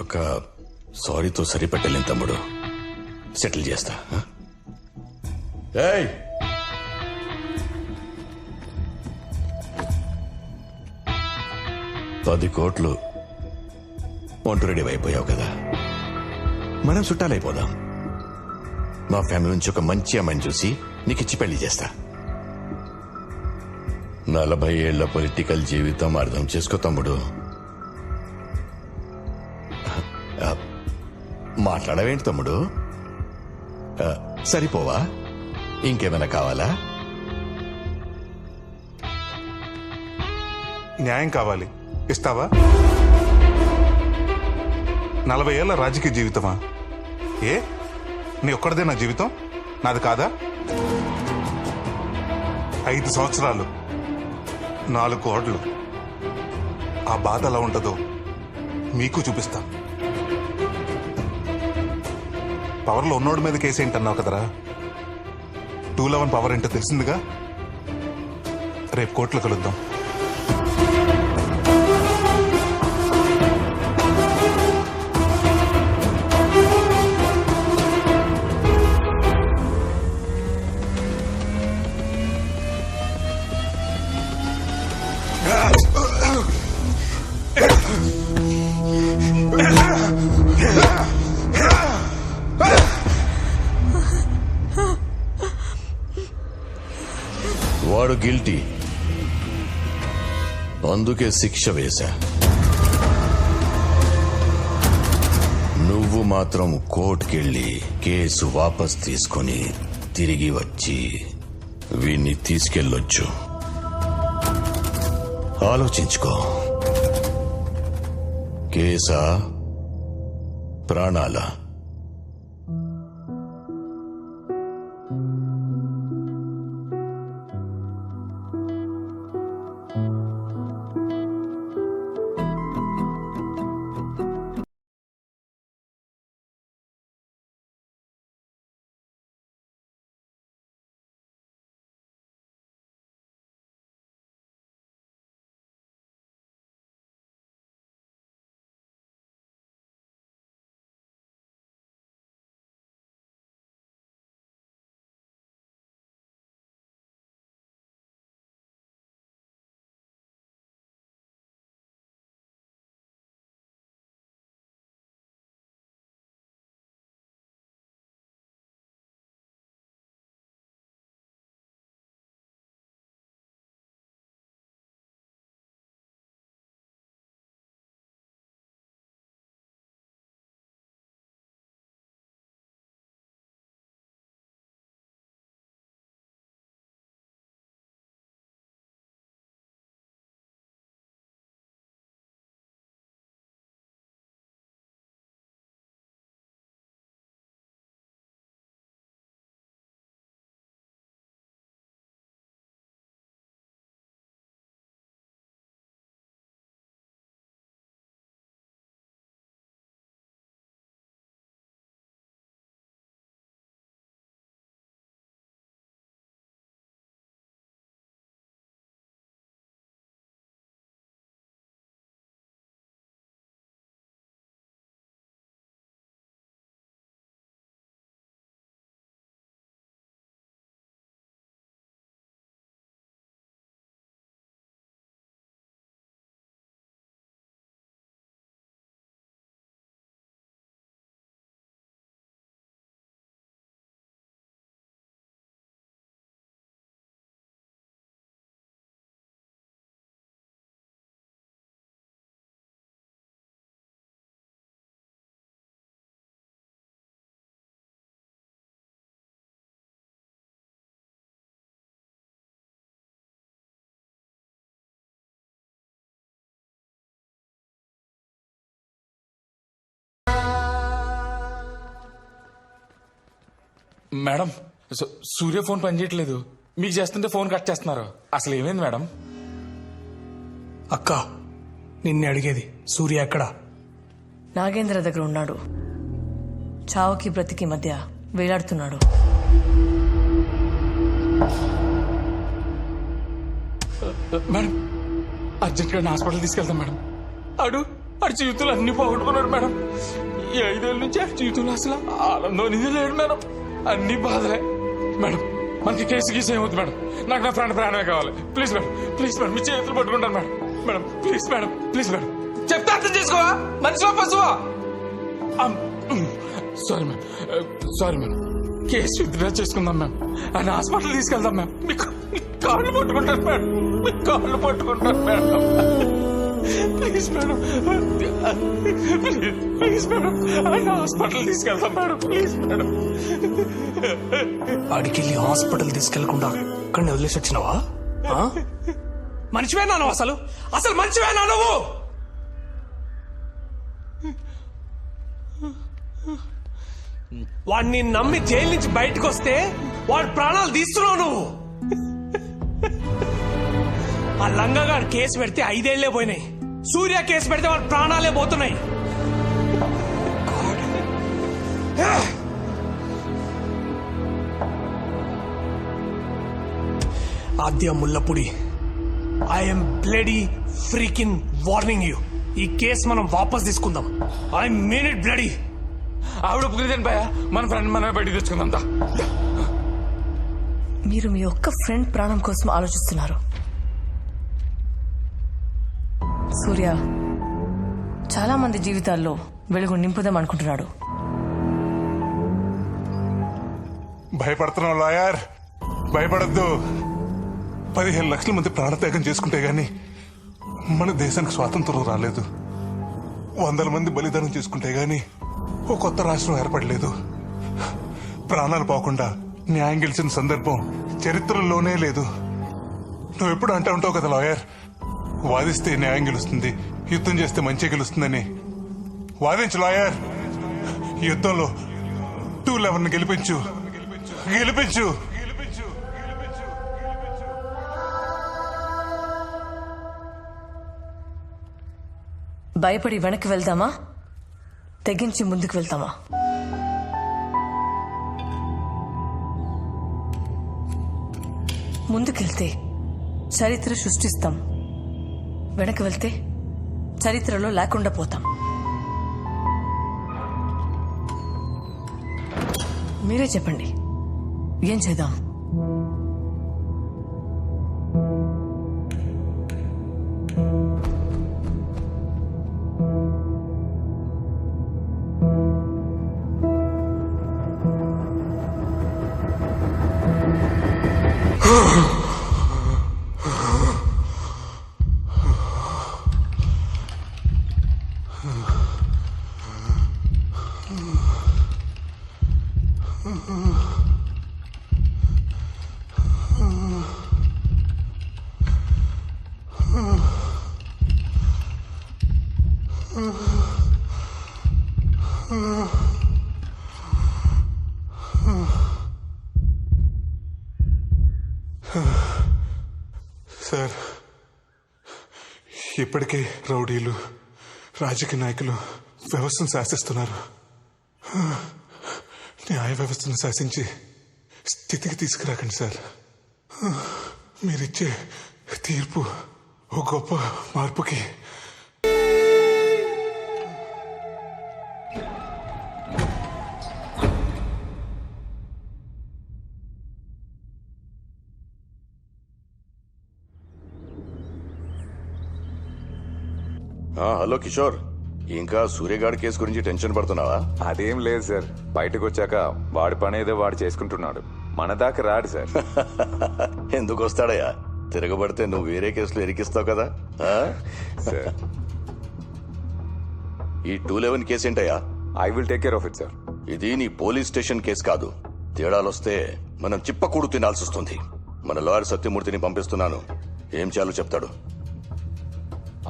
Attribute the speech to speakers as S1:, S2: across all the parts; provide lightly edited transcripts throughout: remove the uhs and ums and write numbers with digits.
S1: ఒక సారీతో సరిపెట్టలేని తమ్ముడు. సెటిల్ చేస్తా. ఏయ్, 10 కోట్లు వంట రెడీ అయిపోయావు కదా, మనం చుట్టాలైపోదాం. మా ఫ్యామిలీ నుంచి ఒక మంచి అమ్మాయిని చూసి నీకిచ్చి పెళ్లి చేస్తా. 40 ఏళ్ల పొలిటికల్ జీవితం అర్థం చేసుకో తమ్ముడు. మాట్లాడవేంటి తమ్ముడు? సరిపోవా? ఇంకేమైనా కావాలా?
S2: న్యాయం కావాలి, ఇస్తావా? 40 ఏళ్ల రాజకీయ జీవితమా? నీ ఒక్కడిదే నా జీవితం, నాది కాదా? 5 సంవత్సరాలు, 4 కోట్లు. ఆ బాధ ఎలా ఉంటుందో మీకు చూపిస్తా. పవర్లో ఉన్నోడి మీద కేసు ఏంటన్నావు కదరా, 211 పవర్ ఏంటో తెలిసిందిగా. రేపు కోర్టులో కలుద్దాం.
S1: వాడు గిల్టీ, అందుకే శిక్ష వేశా. నువ్వు మాత్రం కోర్టుకెళ్ళి కేసు వాపస్ తీసుకొని తిరిగి వచ్చి వీణ్ణి తీసుకెళ్ళొచ్చు. ఆలోచించుకో. కేసా, ప్రాణాల?
S3: మేడం, సూర్య ఫోన్ పనిచేయట్లేదు. మీకు చేస్తుంటే ఫోన్ కట్ చేస్తున్నారు. అసలు ఏమైంది మేడం?
S4: అక్క, నిన్నే అడిగేది. సూర్య ఎక్కడా?
S5: నాగేంద్ర దగ్గర ఉన్నాడు. చావుకి బ్రతికి మధ్య వేలాడుతున్నాడు.
S3: మేడం, అర్జెంట్ గా హాస్పిటల్ తీసుకెళ్తాం మేడం. అడు ఆడి జీవితంలో అన్ని పోగొట్టుకున్నాడు మేడం. ఈ 5 ఏళ్ళ నుంచి ఆడి జీవితంలో అసలు ఆనందం అనేది లేడు మేడం. అన్ని బాధలే మేడం. మనకి కేసు గీసు ఏమవుతుంది మేడం? నాకు నా ప్రాణమే కావాలి. ప్లీజ్ మేడం, ప్లీజ్ మేడం, మీ చేతులు పట్టుకుంటాను madam. Madam please madam, please madam, చెప్తే అర్థం చేసుకోవా? మనిషివా పశువా? Sorry madam, sorry madam. Case withdraw చేసుకుందాం మ్యామ్. ఆయన హాస్పిటల్ తీసుకెళ్దాం మ్యామ్. మీకు కాళ్ళు పట్టుకుంటాను మేడం, మీకు కాళ్ళు పట్టుకుంటాను madam. Please madam, please madam, ఆయన హాస్పిటల్ తీసుకెళ్తాం మేడం. Please madam.
S4: ఆడికెళ్ళి హాస్పిటల్ తీసుకెళ్లకుండా అక్కడిని వదిలేసి వచ్చినావా? మనిషివేనా నువ్వు? అసలు మనిషివేనా నువ్వు? వాడిని నమ్మి జైలు నుంచి బయటకు వస్తే వాడి ప్రాణాలు తీస్తున్నావు నువ్వు. ఆ లంగగాడు కేసు పెడితే 5 ఏళ్లే పోయినాయి. సూర్య కేసు పెడితే వాడి ప్రాణాలే పోతున్నాయి. Aadya Mullapudi, I'm bloody freaking warning you. ఈ కేసు మనం వాపస్ తీసుకుందాం. I mean it bloody.
S3: ఆవిడ ఒప్పుకునేదేంటి భయ? మన ఫ్రెండ్ మనమే బయటికి తెచ్చుకుందాం.
S5: మీరు మీ ఒక్క ఫ్రెండ్ ప్రాణం కోసం ఆలోచిస్తున్నారు. సూర్య చాలా మంది జీవితాల్లో వెలుగు నింపుదాం అనుకుంటున్నాడు.
S2: భయపడుతున్నావు లాయర్, భయపడద్దు. 15 లక్షల మంది ప్రాణత్యాగం చేసుకుంటే గాని మన దేశానికి స్వాతంత్రం రాలేదు. 100 మంది బలిదానం చేసుకుంటే గాని ఓ కొత్త రాష్ట్రం ఏర్పడలేదు. ప్రాణాలు పోకుండా న్యాయం గెలిచిన సందర్భం చరిత్రలోనే లేదు. నువ్వు ఎప్పుడు అంటూ ఉంటావు కదా లాయర్, వాదిస్తే న్యాయం గెలుస్తుంది, యుద్ధం చేస్తే మంచి గెలుస్తుందని. వాదించు లాయర్, యుద్ధంలో 211 గెలిపించు, గెలిపించు.
S5: భయపడి వెనక్కి వెళ్దామా, తెగించి ముందుకు వెళ్తామా? ముందుకెళ్తే చరిత్ర సృష్టిస్తాం, వెనక్కి వెళ్తే చరిత్రలో లేకుండా పోతాం. మీరే చెప్పండి, ఏం చేద్దాం?
S2: సార్, ఇప్పటికే రౌడీలు, రాజకీయ నాయకులు వ్యవస్థను శాసిస్తున్నారు. న్యాయ వ్యవస్థను శాసించి స్థితికి తీసుకురాకండి సార్. మీరిచ్చే తీర్పు ఓ గొప్ప మార్పుకి.
S1: హలో కిషోర్, ఇంకా సూర్యగాడి కేసు గురించి టెన్షన్ పడుతున్నావా?
S6: అదేం లేదు సార్, బయటకు వచ్చాక వాడి పని ఏదో వాడు చేసుకుంటున్నాడు. మన దాకా రాడు సార్.
S1: ఎందుకు వస్తాడయ్యా? తిరగబడితే నువ్వు వేరే కేసులు ఎరికిస్తావు కదా.
S6: సార్,
S1: ఈ 211 కేసు ఏంటయ్యా?
S6: I will take care of it sir.
S1: ఇది నీ పోలీస్ స్టేషన్ కేసు కాదు. తేడాలొస్తే మనం చిప్పకూడు తినాల్సి వస్తుంది. మన లాయర్ సత్యమూర్తిని పంపిస్తున్నాను, ఏం చేయాలో చెప్తాడు.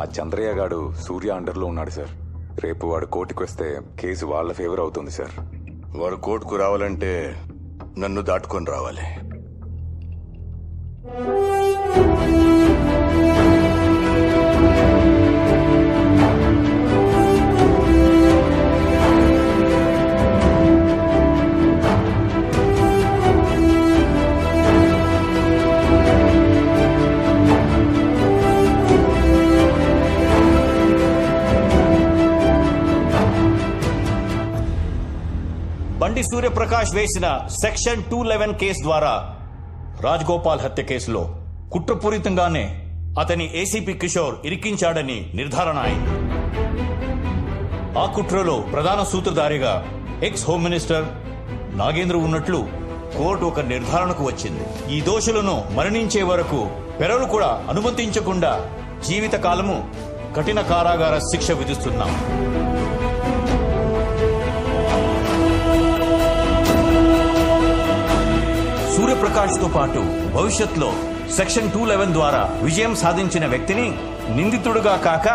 S6: ఆ చంద్రయ్య గాడు సూర్య అండర్లో ఉన్నాడు సార్. రేపు వాడు కోర్టుకు వస్తే కేసు వాళ్ళ ఫేవర్ అవుతుంది సార్.
S1: వాడు కోర్టుకు రావాలంటే నన్ను దాటుకొని రావాలి.
S7: బండి సూర్యప్రకాష్ వేసిన సెక్షన్ 211 కేసు ద్వారా రాజగోపాల్ హత్య కేసులో కుట్రపూరితంగానే అతని ఏసీపీ కిషోర్ ఇరికించాడని నిర్ధారణ అయింది. ఆ కుట్రలో ప్రధాన సూత్రధారిగా ఎక్స్ హోమ్ మినిస్టర్ నాగేంద్ర ఉన్నట్లు కోర్టు ఒక నిర్ధారణకు వచ్చింది. ఈ దోషులను మరణించే వరకు పెరలు కూడా అనుమతించకుండా జీవితకాలము కఠిన కారాగార శిక్ష విధిస్తున్నాం. సూర్యప్రకాష్ తో పాటు భవిష్యత్తులో సెక్షన్ 211 ద్వారా విజయం సాధించిన వ్యక్తిని నిందితుడుగా కాక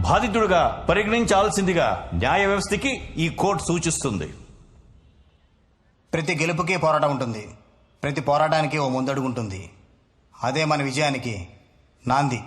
S7: బాధితుడుగా పరిగణించాల్సిందిగా న్యాయ వ్యవస్థకి ఈ కోర్టు సూచిస్తుంది.
S8: ప్రతి గెలుపుకి పోరాటం ఉంటుంది. ప్రతి పోరాటానికి ఓ ముందడుగు ఉంటుంది. అదే మన విజయానికి నాంది.